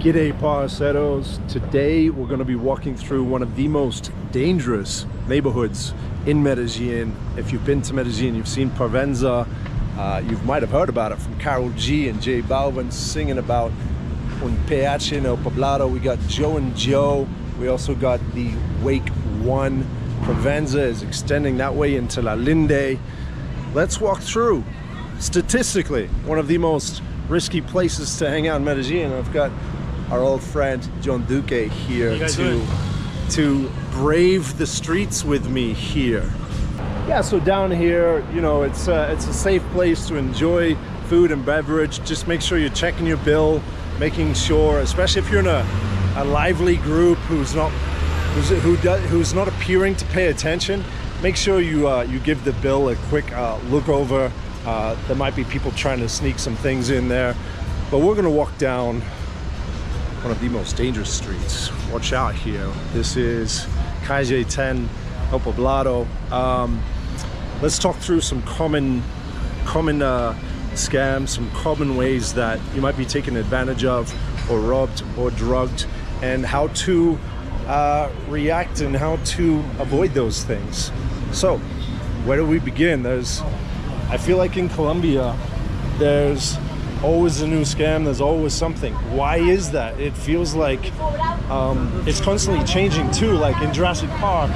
G'day parceros. Today we're going to be walking through one of the most dangerous neighborhoods in Medellín. If you've been to Medellín, you've seen Provenza. You might have heard about it from Karol G and J Balvin singing about Un PH en el Poblado. We got Joe and Joe. We also got the Wake 1. Provenza is extending that way into La Linde. Let's walk through. Statistically, one of the most risky places to hang out in Medellín. I've got our old friend John Duque here to brave the streets with me here. Yeah, so down here, you know, it's a safe place to enjoy food and beverage. Just make sure you're checking your bill, making sure, especially if you're in a lively group who's not appearing to pay attention, make sure you give the bill a quick look over. There might be people trying to sneak some things in there, but we're gonna walk down one of the most dangerous streets. Watch out here. This is Calle 10 El Poblado. Let's talk through some common scams, some common ways that you might be taken advantage of or robbed or drugged, and how to react and how to avoid those things. So where do we begin? I feel like in Colombia there's always a new scam, there's always something. Why is that? It feels like it's constantly changing too. Like in Jurassic Park,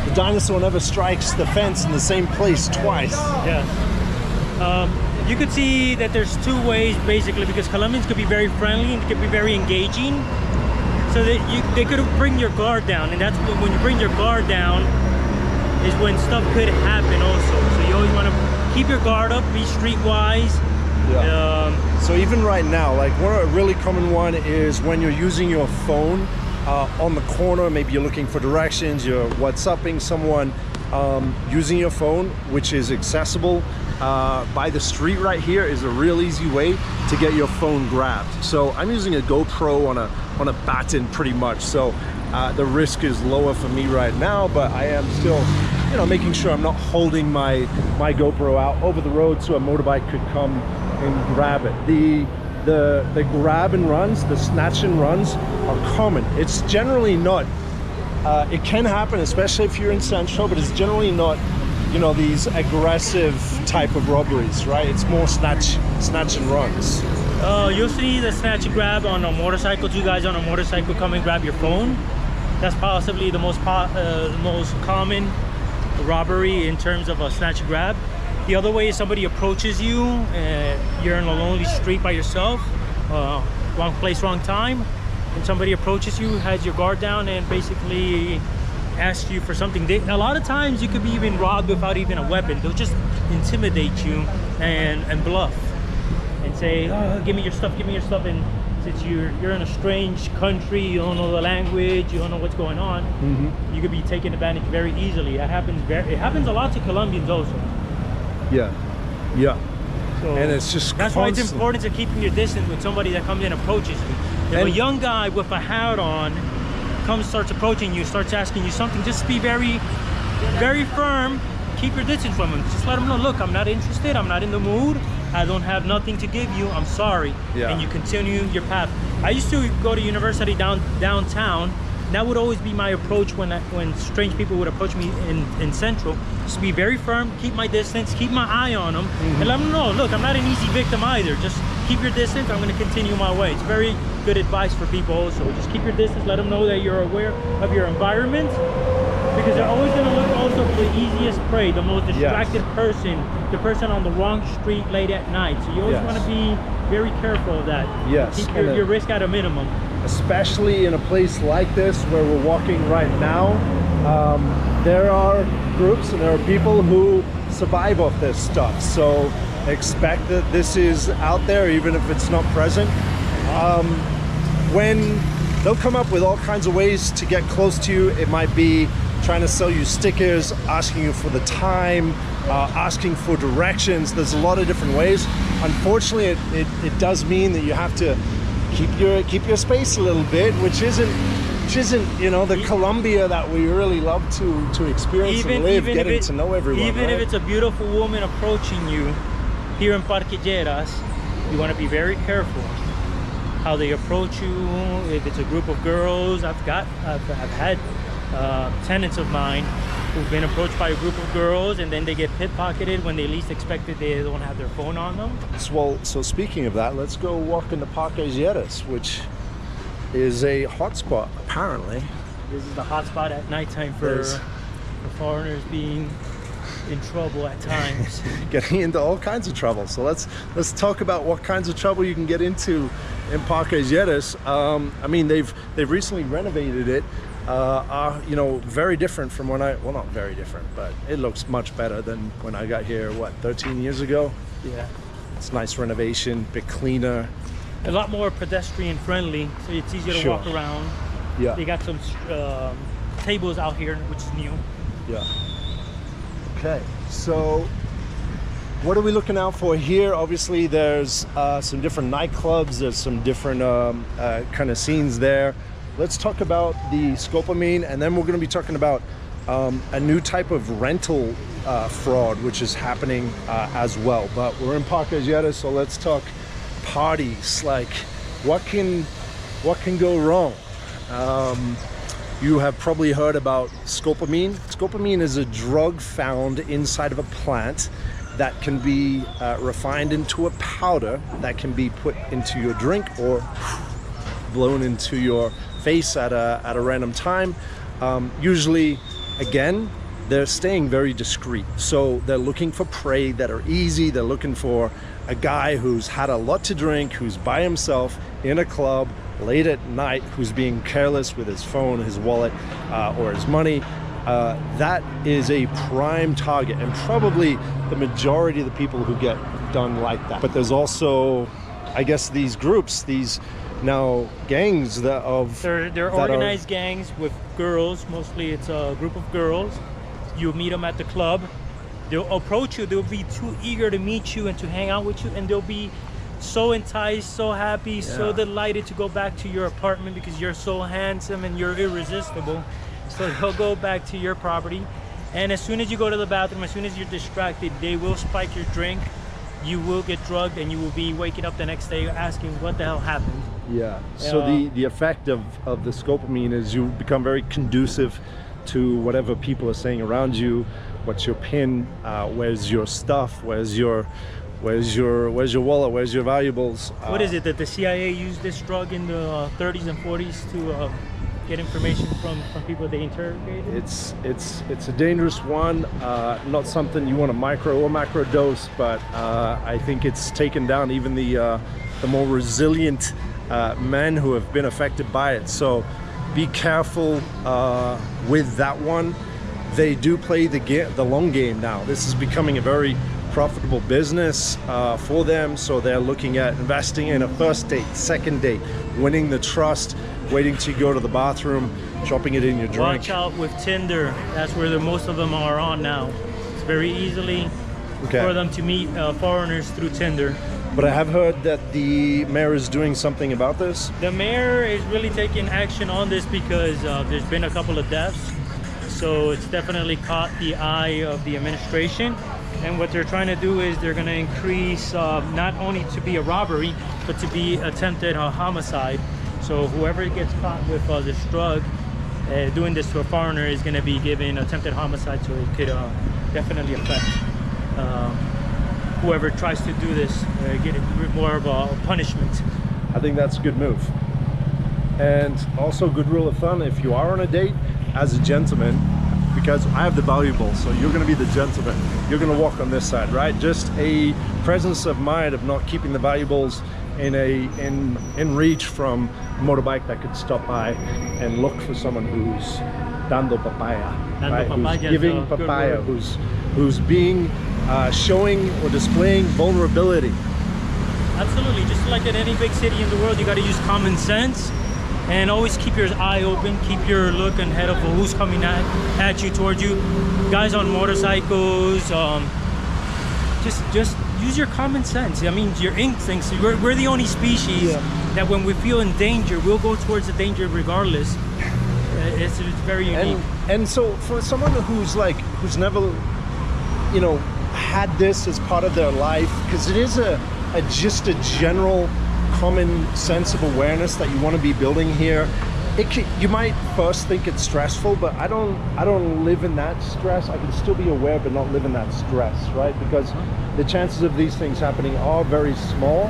the dinosaur never strikes the fence in the same place twice. Yeah. You could see that there's two ways basically, because Colombians could be very friendly and could be very engaging. So that they could bring your guard down, and that's when you bring your guard down is when stuff could happen also. So you always want to keep your guard up, be streetwise. Yeah. So even right now, like a really common one is when you're using your phone on the corner, maybe you're looking for directions, you're WhatsApping someone, using your phone, which is accessible by the street right here, is a real easy way to get your phone grabbed. So I'm using a GoPro on a baton pretty much, so the risk is lower for me right now, but I am still, you know, making sure I'm not holding my GoPro out over the road so a motorbike could come and grab it. The grab and runs, the snatch and runs are common. It's generally not, it can happen, especially if you're in Central, but it's generally not, you know, these aggressive type of robberies, right? It's more snatch and runs. You'll see the snatch and grab on a motorcycle. Two guys on a motorcycle come and grab your phone. That's possibly the most common robbery in terms of a snatch and grab. The other way is somebody approaches you, you're in a lonely street by yourself, wrong place, wrong time, and somebody approaches you, has your guard down, and basically asks you for something. A lot of times you could be even robbed without even a weapon. They'll just intimidate you and bluff and say, oh, give me your stuff, and since you're in a strange country, you don't know the language, you don't know what's going on, you could be taken advantage very easily. It happens a lot to Colombians also. Yeah. So and it's just that's why it's important to keep your distance with somebody that comes in and approaches you. If a young guy with a hat on starts approaching you, starts asking you something, just be very, very firm. Keep your distance from him. Just let him know, look, I'm not interested, I'm not in the mood, I don't have nothing to give you, I'm sorry. Yeah. And you continue your path. I used to go to university downtown. That would always be my approach when strange people would approach me in Central. Just be very firm, keep my distance, keep my eye on them, and let them know, look, I'm not an easy victim either. Just keep your distance, I'm gonna continue my way. It's very good advice for people also. Just keep your distance, let them know that you're aware of your environment, because they're always gonna look also for the easiest prey, the most distracted person, the person on the wrong street late at night. So you always wanna be very careful of that. Keep your risk at a minimum. Especially in a place like this where we're walking right now, there are groups and there are people who survive off this stuff. So expect that this is out there, even if it's not present. When they'll come up with all kinds of ways to get close to you, it might be trying to sell you stickers, asking you for the time, asking for directions. There's a lot of different ways. Unfortunately, it does mean that you have to keep your space a little bit, which isn't, you know, the Colombia that we really love to experience and live, getting to know everyone. Even if it's a beautiful woman approaching you here in Parque Lleras, you want to be very careful. how they approach you. If it's a group of girls, I've had tenants of mine who've been approached by a group of girls, and then they get pickpocketed when they least expect it. They don't have their phone on them. Well, so speaking of that, let's go walk into Parque Lleras, which is a hotspot apparently. This is the hotspot at nighttime for foreigners being in trouble at times. Getting into all kinds of trouble. So let's talk about what kinds of trouble you can get into in Parque Lleras. I mean, they've recently renovated it. You know, very different from when well, not very different, but it looks much better than when I got here, what, 13 years ago? Yeah. It's nice renovation, bit cleaner. A lot more pedestrian friendly, so it's easier to walk around. Yeah. They got some tables out here, which is new. Yeah. Okay, so what are we looking out for here? Obviously, there's some different nightclubs. There's some different kind of scenes there. Let's talk about the scopamine, and then we're going to be talking about a new type of rental fraud, which is happening as well. But we're in Parque Lleras, so let's talk parties. Like, what can go wrong? You have probably heard about scopamine. Scopamine is a drug found inside of a plant that can be refined into a powder that can be put into your drink or blown into your face at a random time. Usually, again, they're staying very discreet. So they're looking for prey that are easy. They're looking for a guy who's had a lot to drink, who's by himself in a club late at night, who's being careless with his phone, his wallet, or his money. That is a prime target, and probably the majority of the people who get done like that. But there's also, I guess, these groups, these now gangs they're organized gangs with girls. Mostly it's a group of girls. You meet them at the club. They'll approach you. They'll be too eager to meet you and to hang out with you, and they'll be so enticed, so happy, so delighted to go back to your apartment because you're so handsome and you're irresistible. So they'll go back to your property, and as soon as you go to the bathroom, as soon as you're distracted, they will spike your drink. You will get drugged, and you will be waking up the next day asking what the hell happened. Yeah. So the effect of the scopamine is you become very conducive to whatever people are saying around you. What's your PIN? Where's your stuff? Where's your wallet? Where's your valuables? What is it that the CIA used this drug in the 30s and 40s to get information from people they interrogated? It's a dangerous one. Not something you want to micro or macro dose, but I think it's taken down even the more resilient men who have been affected by it. So be careful with that one. They do play the long game now. This is becoming a very profitable business for them, so they're looking at investing in a first date, second date, winning the trust, waiting to go to the bathroom, dropping it in your drink. Watch out with Tinder. That's where most of them are on now. It's very easily for them to meet foreigners through Tinder. But I have heard that the mayor is doing something about this. The mayor is really taking action on this because there's been a couple of deaths. So it's definitely caught the eye of the administration. And what they're trying to do is they're going to increase not only to be a robbery, but to be attempted homicide. So whoever gets caught with this drug doing this to a foreigner is going to be given attempted homicide. So it could definitely affect whoever tries to do this, get more of a punishment. I think that's a good move. And also, good rule of thumb, if you are on a date as a gentleman, because I have the valuables, so you're going to be the gentleman, you're going to walk on this side, right? Just a presence of mind of not keeping the valuables in reach from a motorbike that could stop by and look for someone who's dando papaya, right? Who's giving papaya, who's being showing or displaying vulnerability. Absolutely. Just like in any big city in the world, you got to use common sense and always keep your eye open, keep your look ahead of who's coming at you, towards you. Guys on motorcycles, just use your common sense. I mean, your instincts. We're the only species that when we feel in danger, we'll go towards the danger regardless. It's very unique. And so for someone who's never, had this as part of their life, because it is just a general common sense of awareness that you want to be building here. You might first think it's stressful, but I don't live in that stress. I can still be aware but not live in that stress, right? Because the chances of these things happening are very small,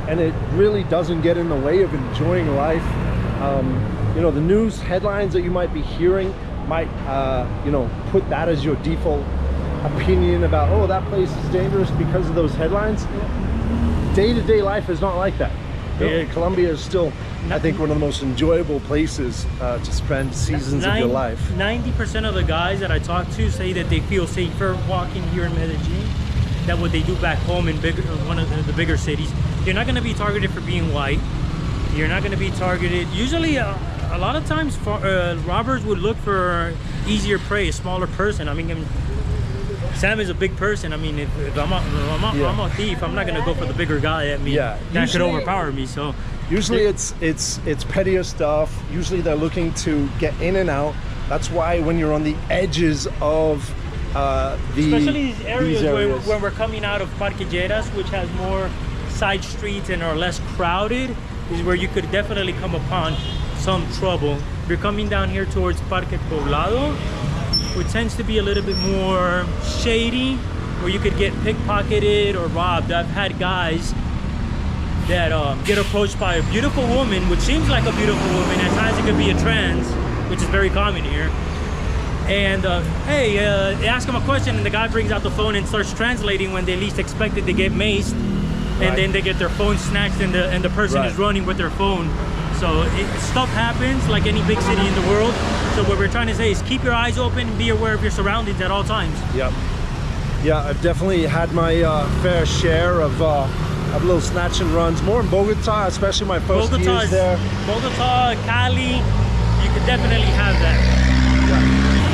and it really doesn't get in the way of enjoying life. You know, the news headlines that you might be hearing might you know, put that as your default opinion about, oh, that place is dangerous because of those headlines. Day-to-day life is not like that. Colombia is still, I think, one of the most enjoyable places to spend seasons of your life. 90% of the guys that I talk to say that they feel safer walking here in Medellin than what they do back home in one of the bigger cities. You're not going to be targeted for being white. You're not going to be targeted. Usually, a lot of times, robbers would look for easier prey, a smaller person. I mean, Sam is a big person. I mean, if I'm a thief, I'm not gonna go for the bigger guy. I mean, that could overpower me. So usually it's pettier stuff. Usually they're looking to get in and out. That's why when you're on the edges of especially these areas when we're coming out of Parque Lleras, which has more side streets and are less crowded, is where you could definitely come upon some trouble. If you're coming down here towards Parque Poblado, which tends to be a little bit more shady, where you could get pickpocketed or robbed. I've had guys that get approached by a beautiful woman, which seems like a beautiful woman. At times it could be a trans, which is very common here. And hey, they ask him a question and the guy brings out the phone and starts translating when they least expect it. They get maced, and then they get their phone snatched, and the person is running with their phone. So stuff happens like any big city in the world. So what we're trying to say is keep your eyes open and be aware of your surroundings at all times. Yep. Yeah, I've definitely had my fair share of little snatch and runs, more in Bogota, especially my first years there. Bogota, Cali, you could definitely have that. Yeah.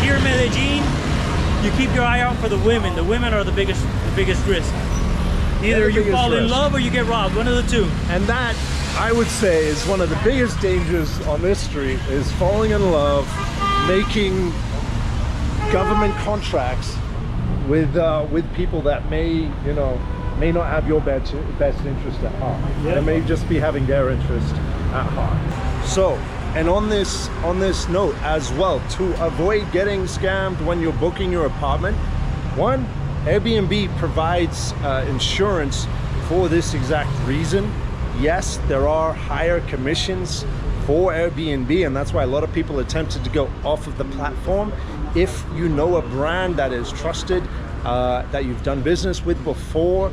Here in Medellin, you keep your eye out for the women. The women are the biggest risk. Either you fall in love or you get robbed, one of the two. And that, I would say, is one of the biggest dangers on this street, is falling in love, making government contracts with people that may not have your best interest at heart. They may just be having their interest at heart. So, and on this note as well, to avoid getting scammed when you're booking your apartment, one, Airbnb provides insurance for this exact reason. Yes, there are higher commissions for Airbnb, and that's why a lot of people are tempted to go off of the platform. If you know a brand that is trusted, that you've done business with before,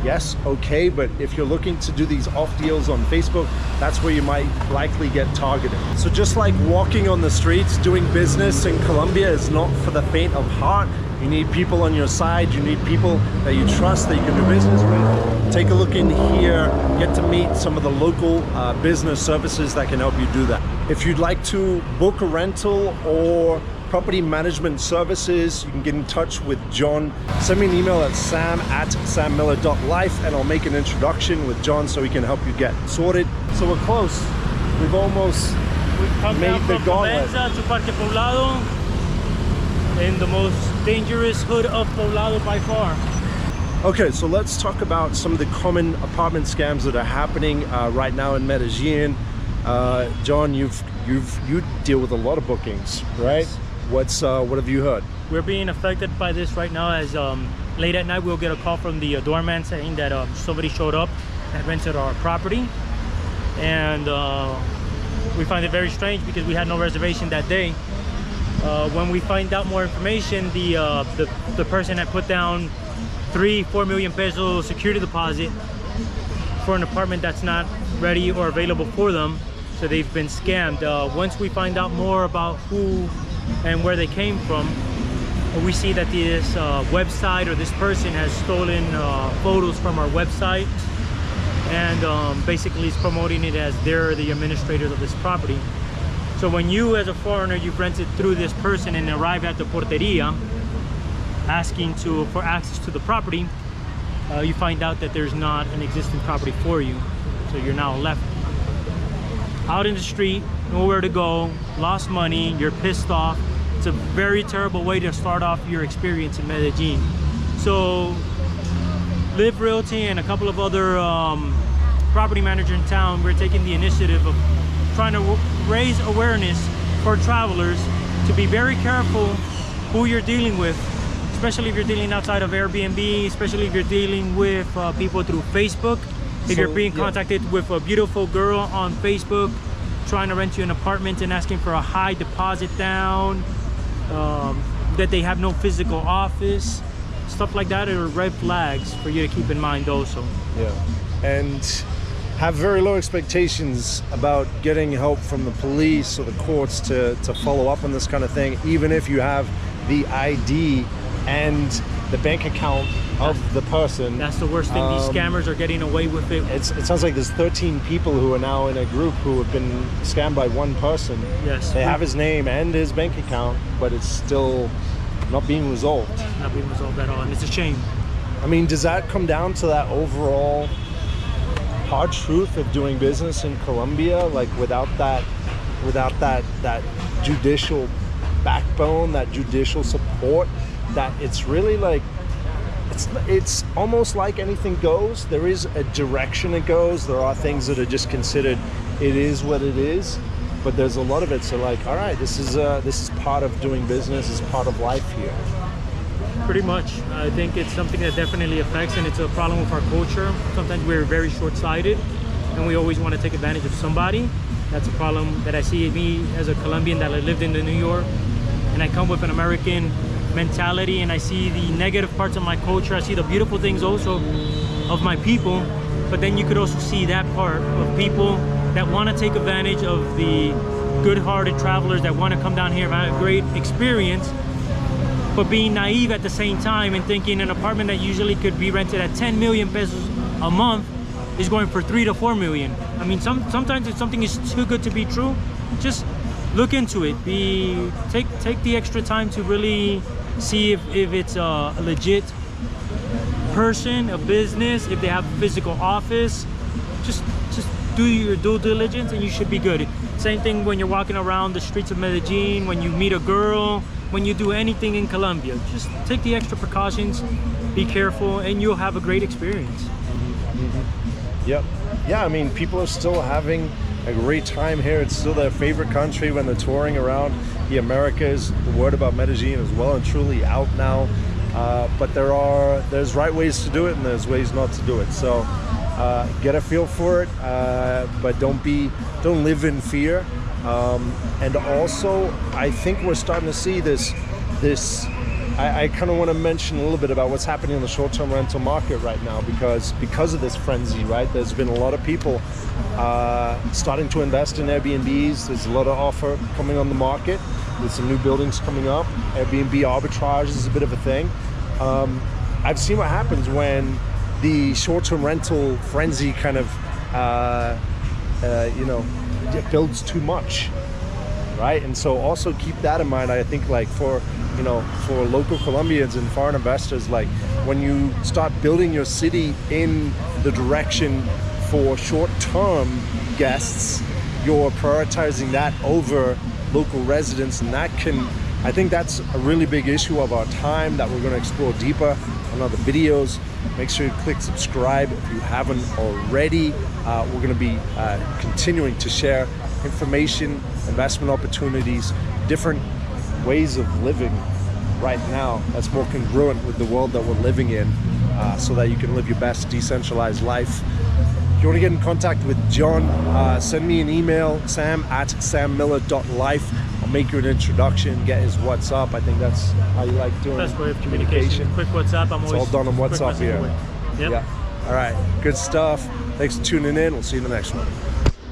yes, okay, but if you're looking to do these off deals on Facebook, that's where you might likely get targeted. So just like walking on the streets, doing business in Colombia is not for the faint of heart. You need people on your side, you need people that you trust, that you can do business with. Take a look in here, get to meet some of the local business services that can help you do that. If you'd like to book a rental or property management services, you can get in touch with John. Send me an email at sam@sammiller.life and I'll make an introduction with John so he can help you get sorted. So we're close. We've almost made the gauntlet. To Parque Poblado, in the most dangerous hood of Poblado by far. Okay, so let's talk about some of the common apartment scams that are happening right now in Medellín. John, you deal with a lot of bookings, right? What have you heard? We're being affected by this right now, as late at night we'll get a call from the doorman saying that somebody showed up and rented our property, and we find it very strange because we had no reservation that day. When we find out more information, the person had put down 3-4 million peso security deposit for an apartment that's not ready or available for them, so they've been scammed. Once we find out more about who and where they came from, we see that this website or this person has stolen photos from our website, and basically is promoting it as they're the administrators of this property. So when you, as a foreigner, you've rented through this person and arrive at the porteria asking for access to the property, you find out that there's not an existing property for you. So you're now left out in the street, nowhere to go, lost money, you're pissed off. It's a very terrible way to start off your experience in Medellin. So Live Realty and a couple of other property manager in town, we're taking the initiative of trying to raise awareness for travelers to be very careful who you're dealing with, especially if you're dealing outside of Airbnb, especially if you're dealing with people through Facebook. If you're being contacted with a beautiful girl on Facebook trying to rent you an apartment and asking for a high deposit down, that they have no physical office, stuff like that are red flags for you to keep in mind also. Yeah, and have very low expectations about getting help from the police or the courts to follow up on this kind of thing, even if you have the ID and the bank account of the person. That's the worst thing. These scammers are getting away with it. It sounds like there's 13 people who are now in a group who have been scammed by one person. Yes. They have his name and his bank account, but it's still not being resolved. Not being resolved at all, and it's a shame. I mean, does that come down to that overall hard truth of doing business in Colombia? Like without that judicial backbone, that judicial support, that it's really like, it's almost like anything goes. There is a direction it goes. There are things that are just considered, it is what it is, but there's a lot of it. So like, all right, this is part of doing business, it's part of life here. Pretty much. I think it's something that definitely affects, and it's a problem with our culture. Sometimes we're very short-sighted and we always want to take advantage of somebody. That's a problem that I see in me as a Colombian that lived in New York, and I come with an American mentality, and I see the negative parts of my culture. I see the beautiful things also of my people, but then you could also see that part of people that want to take advantage of the good-hearted travelers that want to come down here and have a great experience, but being naive at the same time and thinking an apartment that usually could be rented at 10 million pesos a month is going for 3 to 4 million. I mean, sometimes if something is too good to be true, just look into it. Take the extra time to really see if it's a legit person, a business, if they have a physical office. Just do your due diligence and you should be good. Same thing when you're walking around the streets of Medellín, when you meet a girl, when you do anything in Colombia. Just take the extra precautions, be careful, and you'll have a great experience. Yep. Yeah, I mean, people are still having a great time here. It's still their favorite country when they're touring around the Americas. The word about Medellín is well and truly out now. But there's right ways to do it and there's ways not to do it. So get a feel for it, but don't live in fear. And also, I think we're starting to see this. I kind of want to mention a little bit about what's happening in the short-term rental market right now, because of this frenzy, right? There's been a lot of people starting to invest in Airbnbs. There's a lot of offer coming on the market with some new buildings coming up. Airbnb arbitrage is a bit of a thing. I've seen what happens when the short-term rental frenzy kind of it builds too much, right? And so also keep that in mind. I think like for local Colombians and foreign investors, like when you start building your city in the direction for short-term guests, you're prioritizing that over local residents, and I think that's a really big issue of our time that we're going to explore deeper on other videos. Make sure you click subscribe if you haven't already. We're going to be continuing to share information, investment opportunities, different ways of living right now that's more congruent with the world that we're living in, so that you can live your best decentralized life. If you want to get in contact with John, send me an email, sam@sammiller.life. I'll make you an introduction, get his WhatsApp. I think that's how you like doing best way of communication. Quick WhatsApp. It's all done on WhatsApp here. Yep. Yeah. All right. Good stuff. Thanks for tuning in. We'll see you in the next one.